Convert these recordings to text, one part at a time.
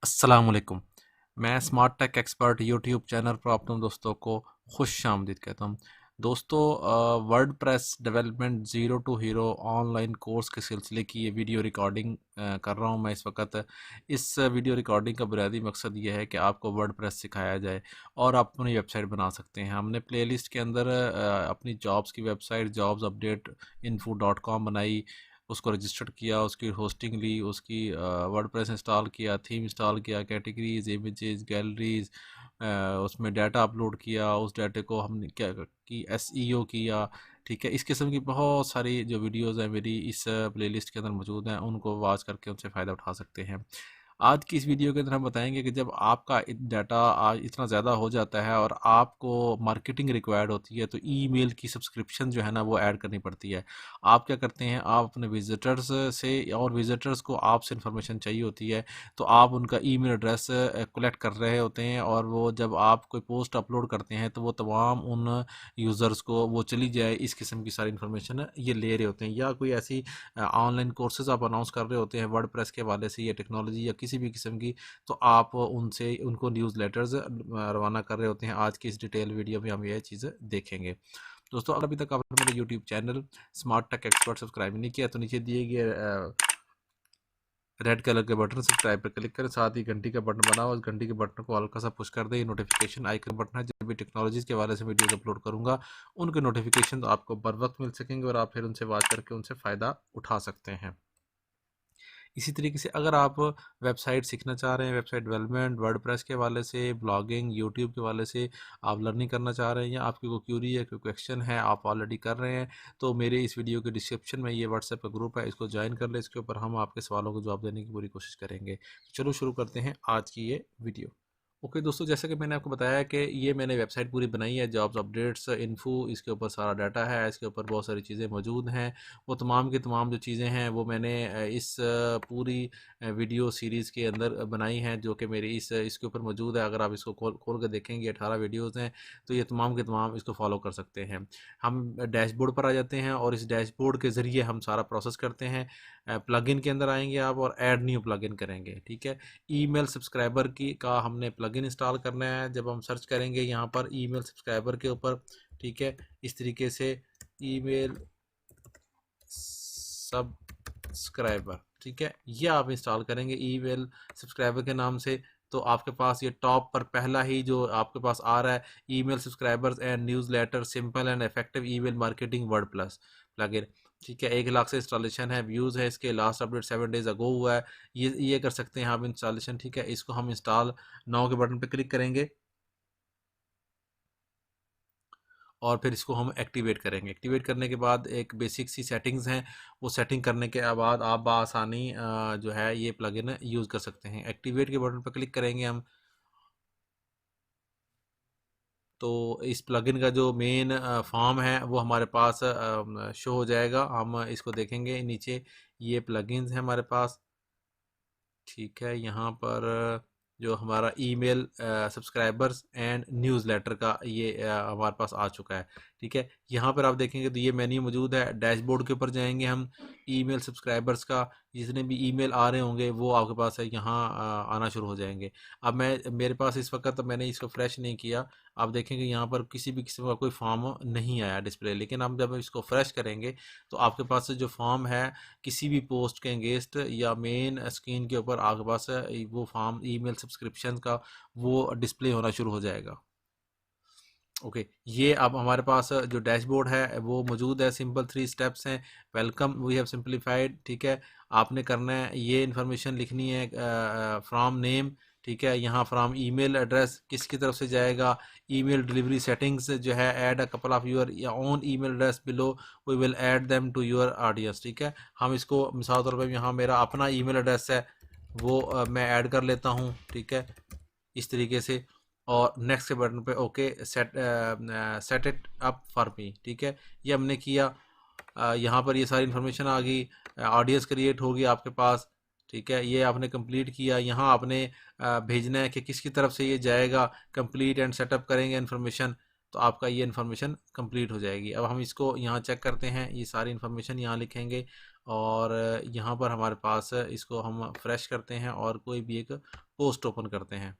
अस्सलाम वालेकुम। मैं smart tech expert YouTube channel पर अपने दोस्तों को खुश आमदीद कहता हूँ। दोस्तों, WordPress development zero to hero online course के सिलसिले की ये वीडियो रिकॉर्डिंग कर रहा हूँ मैं इस वक्त। इस वीडियो रिकॉर्डिंग का बुनियादी मकसद ये है कि आपको वर्डप्रेस सिखाया जाए और आप अपनी वेबसाइट बना सकते हैं। हमने प्लेलिस्ट के अंदर अपनी जॉब्स की website jobs update info dot com बनाई, उसको रजिस्टर्ड किया, उसकी होस्टिंग ली, उसकी वर्डप्रेस इंस्टॉल किया, थीम इंस्टॉल किया, कैटेगरीज, इमेजेस, गैलरीज, उसमें डाटा अपलोड किया, उस डाटे को हमने क्या की एसईओ किया। ठीक है, इस किस्म की बहुत सारी जो वीडियोस हैं मेरी इस प्लेलिस्ट के अंदर मौजूद हैं, उनको वॉच करके उनसे फ़ायदा उठा सकते हैं। आज की इस वीडियो के अंदर हम बताएंगे कि जब आपका डाटा आज इतना ज़्यादा हो जाता है और आपको मार्केटिंग रिक्वायर्ड होती है तो ईमेल की सब्सक्रिप्शन जो है ना वो ऐड करनी पड़ती है। आप क्या करते हैं, आप अपने विजिटर्स से और विजिटर्स को आपसे इन्फॉर्मेशन चाहिए होती है, तो आप उनका ईमेल एड्रेस कलेक्ट कर रहे होते हैं और वो जब आप कोई पोस्ट अपलोड करते हैं तो वो तमाम उन यूज़र्स को वो चली जाए, इस किस्म की सारी इन्फॉर्मेशन ये ले रहे होते हैं। या कोई ऐसी ऑनलाइन कोर्सेज आप अनाउंस कर रहे होते हैं वर्डप्रेस के हवाले से या टेक्नोलॉजी या किसी भी किस्म की, तो आप उनसे उनको न्यूज़ लेटर्स रवाना कर रहे होते हैं। आज की इस डिटेल वीडियो में हम ये चीज़ें देखेंगे। दोस्तों, अगर अभी तक आपने मेरे YouTube channel smart tech expert subscribe नहीं किया तो नीचे दिए गए रेड कलर के बटन सब्सक्राइब पर क्लिक करें, साथ ही घंटी का बटन बना हुआ उस घंटी के बटन को हल्का सा पुश कर दें। ये नोटिफिकेशन आइकन बटन है, जब भी टेक्नोलॉजीज़ के हवाले से वीडियोस अपलोड करूंगा उनके नोटिफिकेशन आपको बर वक्त मिल सकेंगे और आप फिर उनसे वॉच करके उनसे फ़ायदा उठा सकते हैं। इसी तरीके से अगर आप वेबसाइट सीखना चाह रहे हैं, वेबसाइट डेवलपमेंट, वर्डप्रेस के हवाले से, ब्लॉगिंग, यूट्यूब के हवाले से आप लर्निंग करना चाह रहे हैं या आपकी कोई क्यूरी है, कोई क्वेश्चन है, आप ऑलरेडी कर रहे हैं, तो मेरे इस वीडियो के डिस्क्रिप्शन में ये व्हाट्सएप का ग्रुप है, इसको ज्वाइन कर लें। इसके ऊपर हम आपके सवालों को जवाब देने की पूरी कोशिश करेंगे। चलो शुरू करते हैं आज की ये वीडियो। ओके दोस्तों, जैसा कि मैंने आपको बताया कि ये मैंने वेबसाइट पूरी बनाई है, जॉब्स अपडेट्स इन्फो, इसके ऊपर सारा डाटा है, इसके ऊपर बहुत सारी चीज़ें मौजूद हैं। वो तमाम की तमाम जो चीज़ें हैं वो मैंने इस पूरी वीडियो सीरीज़ के अंदर बनाई हैं, जो कि मेरी इसके ऊपर मौजूद है। अगर आप इसको खोल खोल कर देखेंगे, 18 वीडियोज़ हैं, तो ये तमाम के तमाम इसको फॉलो कर सकते हैं। हम डैशबोर्ड पर आ जाते हैं और इस डैशबोर्ड के ज़रिए हम सारा प्रोसेस करते हैं। प्लगइन के अंदर आएंगे आप और ऐड न्यू प्लगइन करेंगे। ठीक है, ईमेल सब्सक्राइबर की का हमने प्लगइन इंस्टॉल करना है। जब हम सर्च करेंगे यहाँ पर ईमेल सब्सक्राइबर के ऊपर, ठीक है, इस तरीके से ईमेल सब्सक्राइबर, ठीक है, ये आप इंस्टॉल करेंगे ईमेल सब्सक्राइबर के नाम से, तो आपके पास ये टॉप पर पहला ही जो आपके पास आ रहा है, email subscribers and newsletter simple and effective email marketing word plus plugin. ठीक है, 1 लाख से इंस्टॉलेशन है, व्यूज़ है इसके, लास्ट अपडेट 7 डेज अगो हुआ है। ये कर सकते हैं आप इंस्टॉलेशन। ठीक है, इसको हम इंस्टॉल नाउ के बटन पर क्लिक करेंगे और फिर इसको हम एक्टिवेट करेंगे। एक्टिवेट करने के बाद एक बेसिक सी सेटिंग्स हैं, वो सेटिंग करने के बाद आप बआसानी जो है ये प्लगइन यूज़ कर सकते हैं। एक्टिवेट के बटन पर क्लिक करेंगे हम, तो इस प्लगइन का जो मेन फॉर्म है वो हमारे पास शो हो जाएगा। हम इसको देखेंगे नीचे, ये प्लगइन्स हैं हमारे पास। ठीक है, यहाँ पर जो हमारा ईमेल सब्सक्राइबर्स एंड न्यूज़लेटर का ये हमारे पास आ चुका है। ठीक है, यहाँ पर आप देखेंगे तो ये मेन्यू मौजूद है। डैशबोर्ड के ऊपर जाएंगे हम, ईमेल सब्सक्राइबर्स का जितने भी ईमेल आ रहे होंगे वो आपके पास है यहाँ आना शुरू हो जाएंगे। अब मैं मेरे पास इस वक्त मैंने इसको फ्रेश नहीं किया, आप देखेंगे यहाँ पर किसी भी किस्म का कोई फॉर्म नहीं आया डिस्प्ले, लेकिन हम जब इसको फ्रेश करेंगे तो आपके पास जो फॉर्म है किसी भी पोस्ट के अगेंस्ट या मेन स्क्रीन के ऊपर आपके पास वो फॉर्म ईमेल सब्सक्रिप्शन का वो डिस्प्ले होना शुरू हो जाएगा। ओके, ये अब हमारे पास जो डैशबोर्ड है वो मौजूद है। सिंपल 3 स्टेप्स हैं। Welcome we have simplified. ठीक है, आपने करना है, ये इन्फॉर्मेशन लिखनी है फ्रॉम नेम। ठीक है, यहाँ फ्रॉम ईमेल एड्रेस किसकी तरफ से जाएगा, ईमेल डिलीवरी सेटिंग्स जो है, add a couple of your own email address below, we will add them to your audience. ठीक है, हम इसको मिसाल तौर पर यहाँ मेरा अपना ईमेल एड्रेस है वो मैं ऐड कर लेता हूँ। ठीक है, इस तरीके से, और नेक्स्ट के बटन पे okay set it up for me. ठीक है, ये हमने किया। यहाँ पर ये सारी इन्फॉर्मेशन आ गई, ऑडियंस क्रिएट होगी आपके पास। ठीक है, ये आपने कंप्लीट किया। यहाँ आपने भेजना है कि किसकी तरफ से ये जाएगा, कंप्लीट एंड सेटअप करेंगे इन्फॉर्मेशन, तो आपका ये इन्फॉर्मेशन कंप्लीट हो जाएगी। अब हम इसको यहाँ चेक करते हैं, ये सारी इन्फॉर्मेशन यहाँ लिखेंगे और यहाँ पर हमारे पास इसको हम फ्रेश करते हैं और कोई भी एक पोस्ट ओपन करते हैं।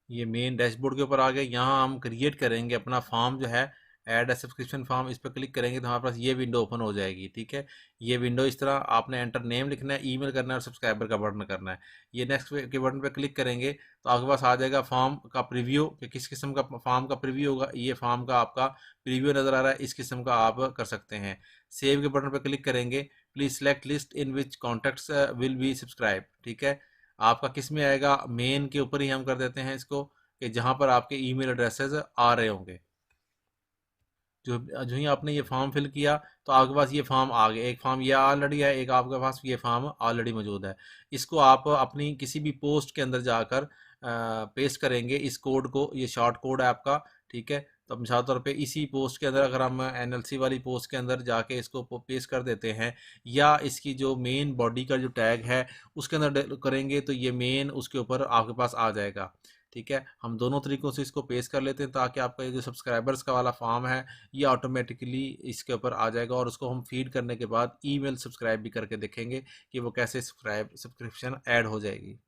ये मेन डैशबोर्ड के ऊपर आ गए। यहाँ हम क्रिएट करेंगे अपना फॉर्म जो है, ऐड अ सब्सक्रिप्शन फॉर्म, इस पर क्लिक करेंगे तो हमारे पास ये विंडो ओपन हो जाएगी। ठीक है, ये विंडो इस तरह, आपने एंटर नेम लिखना है, ईमेल करना है और सब्सक्राइबर का बटन करना है। ये नेक्स्ट के बटन पे क्लिक करेंगे तो आपके पास आ जाएगा फॉर्म का प्रीव्यू, कि किस किस्म का फॉर्म का प्रीव्यू होगा। ये फॉर्म का आपका प्रीव्यू नज़र आ रहा है, इस किस्म का आप कर सकते हैं। सेव के बटन पर क्लिक करेंगे, please select list in which contacts will be subscribe. ठीक है, आपका किस में आएगा, मेन के ऊपर ही हम कर देते हैं इसको, कि जहाँ पर आपके ईमेल एड्रेसेस आ रहे होंगे। जो जो ही आपने ये फॉर्म फिल किया तो आपके पास ये फॉर्म आ गया। एक फॉर्म ये ऑलरेडी है, एक आपके पास ये फॉर्म ऑलरेडी मौजूद है। इसको आप अपनी किसी भी पोस्ट के अंदर जाकर पेस्ट करेंगे इस कोड को। ये शॉर्ट कोड है आपका। ठीक है, तो मिसाल तौर पे इसी पोस्ट के अंदर अगर हम एनएलसी वाली पोस्ट के अंदर जाके इसको पेस्ट कर देते हैं, या इसकी जो मेन बॉडी का जो टैग है उसके अंदर करेंगे तो ये मेन उसके ऊपर आपके पास आ जाएगा। ठीक है, हम दोनों तरीक़ों से इसको पेस्ट कर लेते हैं ताकि आपका ये जो सब्सक्राइबर्स का वाला फॉर्म है ये ऑटोमेटिकली इसके ऊपर आ जाएगा, और उसको हम फीड करने के बाद ईमेल सब्सक्राइब भी करके देखेंगे कि वो कैसे सब्सक्रिप्शन ऐड हो जाएगी।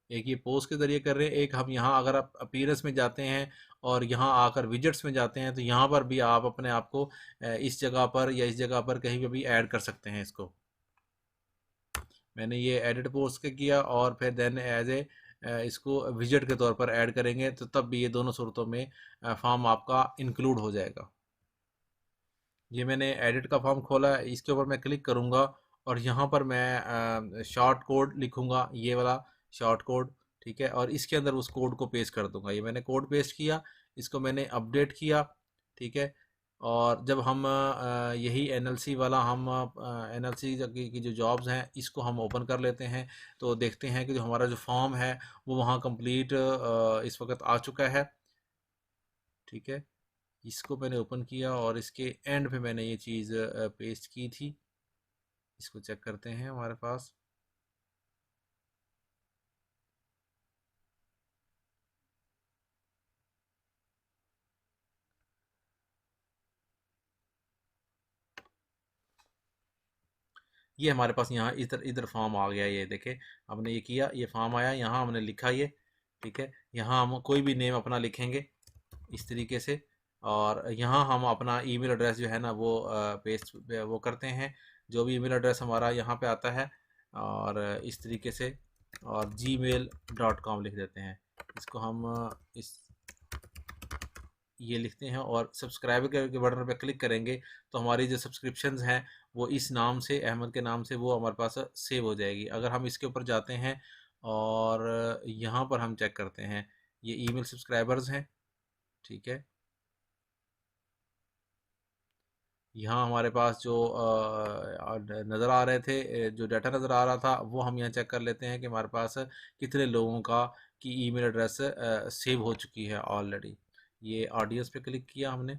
एक ये पोस्ट के ज़रिए कर रहे हैं, एक हम यहाँ अगर आप अपीयरेंस में जाते हैं और यहाँ आकर विजेट्स में जाते हैं तो यहाँ पर भी आप अपने आप को इस जगह पर या इस जगह पर कहीं पे भी ऐड कर सकते हैं इसको। मैंने ये एडिट पोस्ट के किया और फिर देन एज ए इसको विजेट के तौर पर ऐड करेंगे तो तब भी ये दोनों सूरतों में फॉर्म आपका इंक्लूड हो जाएगा। ये मैंने एडिट का फॉर्म खोला है, इसके ऊपर मैं क्लिक करूँगा और यहाँ पर मैं शॉर्ट कोड लिखूँगा, ये वाला शॉर्ट कोड। ठीक है, और इसके अंदर उस कोड को पेस्ट कर दूँगा। ये मैंने कोड पेस्ट किया, इसको मैंने अपडेट किया। ठीक है, और जब हम यही एनएलसी वाला हम एनएलसी की जो जॉब्स हैं इसको हम ओपन कर लेते हैं तो देखते हैं कि जो हमारा जो फॉर्म है वो वहाँ कंप्लीट इस वक्त आ चुका है। ठीक है, इसको मैंने ओपन किया और इसके एंड पे मैंने ये चीज़ पेस्ट की थी। इसको चेक करते हैं हमारे पास। ये हमारे पास यहाँ इधर इधर फॉर्म आ गया, ये देखे हमने ये किया, ये फॉर्म आया, यहाँ हमने लिखा ये। ठीक है, यहाँ हम कोई भी नेम अपना लिखेंगे इस तरीके से, और यहाँ हम अपना ईमेल एड्रेस जो है ना वो पेस्ट वो करते हैं, जो भी ईमेल एड्रेस हमारा यहाँ पे आता है, और इस तरीके से, और gmail.com लिख देते हैं। इसको हम इस ये लिखते हैं और सब्सक्राइब के बटन पर क्लिक करेंगे तो हमारी जो सब्सक्रिप्शंस हैं वो इस नाम से, अहमद के नाम से, वो हमारे पास सेव हो जाएगी। अगर हम इसके ऊपर जाते हैं और यहाँ पर हम चेक करते हैं, ये ईमेल सब्सक्राइबर्स हैं। ठीक है, यहाँ हमारे पास जो नज़र आ रहे थे, जो डाटा नज़र आ रहा था वो हम यहाँ चेक कर लेते हैं कि हमारे पास कितने लोगों का की ईमेल एड्रेस सेव हो चुकी है ऑलरेडी। ये ऑडियंस पे क्लिक किया हमने।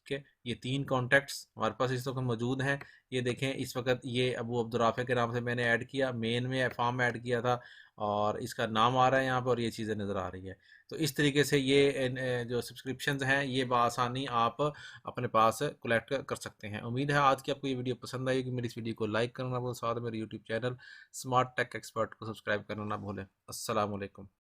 ठीक है, ये 3 कॉन्टैक्ट्स हमारे पास इस वक्त मौजूद हैं। ये देखें इस वक्त ये अबू अब्दुर्राफ़े के नाम से मैंने ऐड किया, मेन में फॉर्म ऐड किया था, और इसका नाम आ रहा है यहाँ पर और ये चीज़ें नज़र आ रही है। तो इस तरीके से ये जो सब्सक्रिप्शंस हैं ये बआसानी आप अपने पास कलेक्ट कर सकते हैं। उम्मीद है आज की आपको ये वीडियो पसंद आएगी। मेरी इस वीडियो को लाइक करना ना भूलें, साथ मेरे YouTube channel smart tech expert को सब्सक्राइब करना ना भूलें। अस्सलाम वालेकुम।